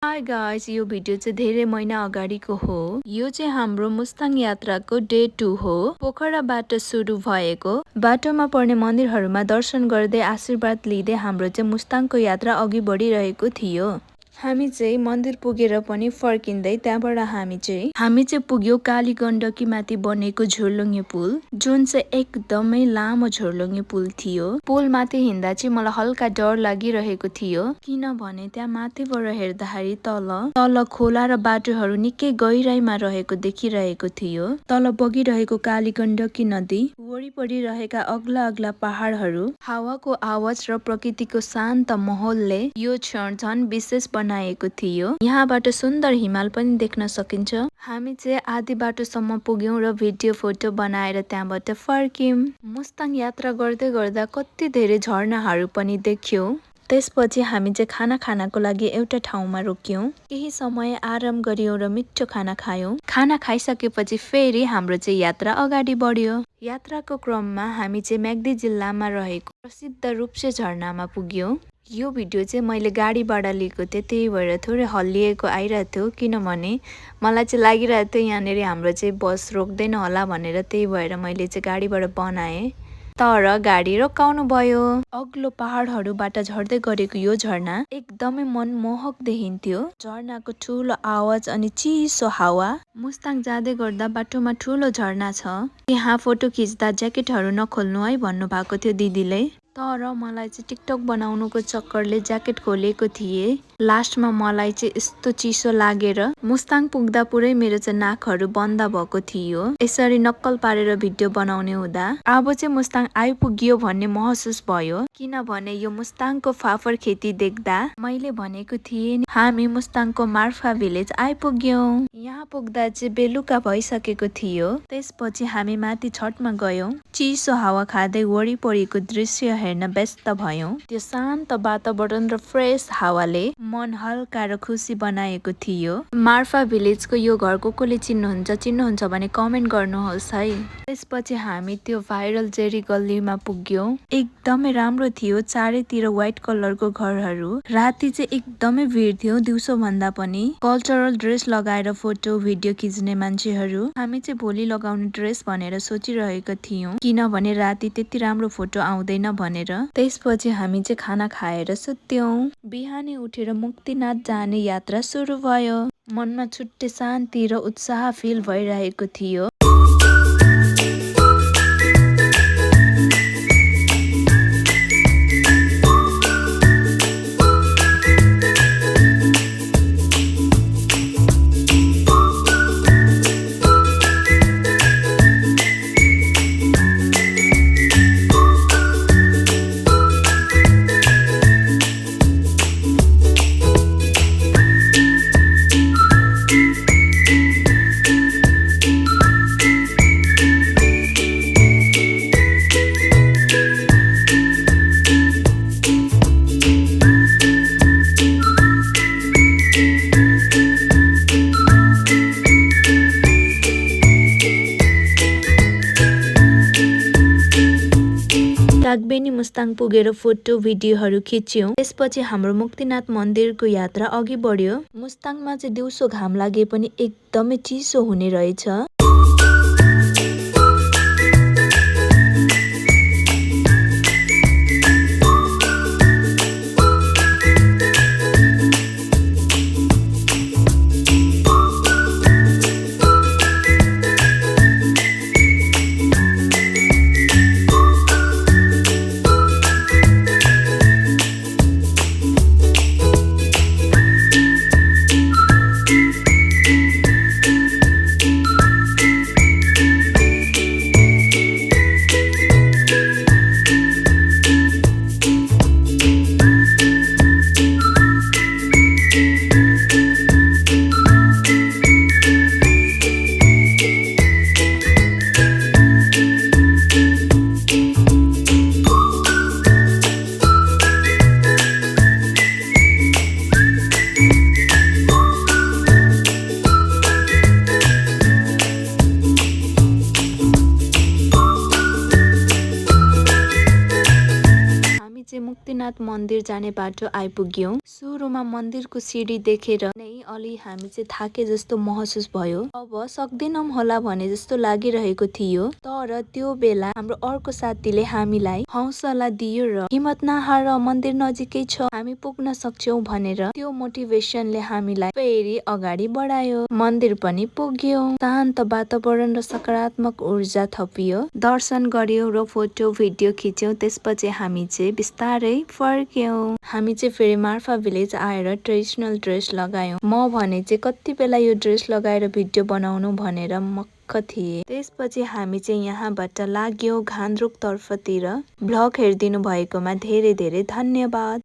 High guys, यो video चाहिँ धेरै महिना अगाडिको हो। यो चाहिँ हाम्रो मुस्ताङ यात्राको डे 2 हो। पोखराबाट सुरु भएको बाटोमा पर्ने मन्दिरहरूमा दर्शन गर्दै आशीर्वाद लिँदै हाम्रो चाहिँ मुस्ताङको यात्रा अघि बढिरहेको थियो। हामी चाहिँ मन्दिर पुगेर पनि फर्किँदै त्यहाँबाट हामी चाहिँ पुग्यौं काली गण्डकी माथि बनेको झोर्लुङ्गे पुल, जुन चाहिँ एकदमै लामो झोर्लुङ्गे पुल थियो। पुल माथि हिँड्दा चाहिँ मलाई हल्का डर लागिरहेको थियो, किनभने त्यहाँ माथिबाट हेर्दाखेरि तल खोला र बाटोहरू निकै गहिराईमा रहेको देखिरहेको थियो। तल बगिरहेको काली गण्डकी नदी, वरिपरि रहेका अग्ला अग्ला पहाडहरू, हावाको आवाज र प्रकृतिको शान्त माहौलले यो क्षण झन विशेष बनाएको थियो। यहाँबाट सुन्दर हिमाल पनि देख्न सकिन्छ। हामी चाहिँ आधी बाटोसम्म पुग्यौं र भिडियो फोटो बनाएर त्यहाँबाट फर्क्यौं। मुस्ताङ यात्रा गर्दै गर्दा कति धेरै झरनाहरू पनि देख्यौं। त्यसपछि हामी चाहिँ खाना खानको लागि एउटा ठाउँमा रोक्यौं। केही समय आराम गर्यौं र मिठो खाना खायौं। खाना खाइसकेपछि फेरि हाम्रो चाहिँ यात्रा अगाडि बढ्यो। यात्राको क्रममा हामी चाहिँ म्याग्दी जिल्लामा रहेको प्रसिद्ध रूप्से झरनामा पुग्यौं। यो भिडियो चाहिँ मैले गाडीबाट लिएको थिएँ, त्यही भएर थोरै हल्लिएको आइरहेको थियो, किनभने मलाई चाहिँ लागिरहेको थियो यहाँनिर हाम्रो चाहिँ बस रोक्दैन होला भनेर। त्यही भएर मैले चाहिँ गाडीबाट बनाएँ, तर गाडी रोकाउनु भयो। अग्लो पहाडहरूबाट झर्दै गरेको यो झरना एकदमै मनमोहक देखिन्थ्यो। झरनाको ठुलो आवाज अनि चिसो हावा। मुस्ताङ जाँदै गर्दा बाटोमा ठुलो झरना छ, यहाँ फोटो खिच्दा ज्याकेटहरू नखोल्नु है भन्नु भएको थियो दिदीले। तर मलाई चाहिँ टिकटक बनाउनुको चक्करले ज्याकेट खोलेको थिएँ। लास्टमा मलाई चाहिँ यस्तो चिसो लागेर मुस्ताङ पुग्दा पुरै मेरो चाहिँ नाकहरू बन्द भएको थियो। यसरी नक्कल पारेर भिडियो बनाउने हुँदा अब चाहिँ मुस्ताङ आइपुग्यो भन्ने महसुस भयो, किनभने यो मुस्ताङको फापर खेती देख्दा मैले भनेको थिएँ हामी मुस्ताङको मार्फा भिलेज आइपुग्यौं। यहाँ पुग्दा चाहिँ बेलुका भइसकेको थियो। त्यसपछि हामी माथि छतमा गयौं। चिसो हावा खाँदै वरिपरिको दृश्य हेर्न व्यस्त भयौं। त्यो शान्त वातावरण र फ्रेश हावाले मन हल्का र खुसी बनाएको थियो। मार्फा भिलेजको यो घर कोले चिन्नुहुन्छ भने कमेन्ट गर्नुहोस् है। त्यसपछि हामी त्यो भाइरल जेरी गल्लीमा पुग्यौं। एकदमै राम्रो थियो, चारैतिर व्हाइट कलरको घरहरू। राति चाहिँ एकदमै भिड थियो, दिउँसो भन्दा पनि। कल्चरल ड्रेस लगाएर फोटो भिडियो खिच्ने मान्छेहरू। हामी चाहिँ भोलि लगाउने ड्रेस भनेर सोचिरहेका थियौं, किनभने राति त्यति राम्रो फोटो आउँदैन भनेर। त्यसपछि हामी चाहिँ खाना खाएर सुत्यौं। बिहानै उठेर मुक्तिनाथ जाने यात्रा सुरु भयो। मनमा छुट्टै शान्ति र उत्साह फिल भइरहेको थियो। कागबेनी मुस्ताङ पुगेर फोटो भिडियोहरू खिच्यौं। त्यसपछि हाम्रो मुक्तिनाथ मन्दिरको यात्रा अघि बढ्यो। मुस्ताङमा चाहिँ दिउँसो घाम लागे पनि एकदमै चिसो हुने रहेछ। साथ मन्दिर जाने बाटो आइपुग्यौं। सुरुमा मन्दिरको सिडी देखेर नै अलि हामी चाहिँ थाके जस्तो महसुस भयो। अब सक्दैनौं होला भने जस्तो लागिरहेको थियो। तर त्यो बेला हाम्रो अर्को साथीले हामीलाई हौसला दियो र हिम्मत नहार, मन्दिर नजिकै छ, हामी पुग्न सक्छौं भनेर त्यो मोटिभेसनले हामीलाई फेरि अगाडि बढायो। मन्दिर पनि पुग्यौं। शान्त वातावरण र सकारात्मक ऊर्जा थपियो। दर्शन गर्यौं र फोटो भिडियो खिच्यौं। त्यसपछि हामी चाहिँ बिस्तारै फर्क्यौं। हामी चाहिँ फेरि मार्फा भिलेज आएर ट्रेडिसनल ड्रेस लगायौं। म भने चाहिँ कति बेला यो ड्रेस लगाएर भिडियो बनाउनु भनेर मक्ख थिए। त्यसपछि हामी चाहिँ यहाँबाट लाग्यौं घान्द्रुक तर्फतिर। भ्लग हेरिदिनु भएकोमा धेरै धेरै धन्यवाद।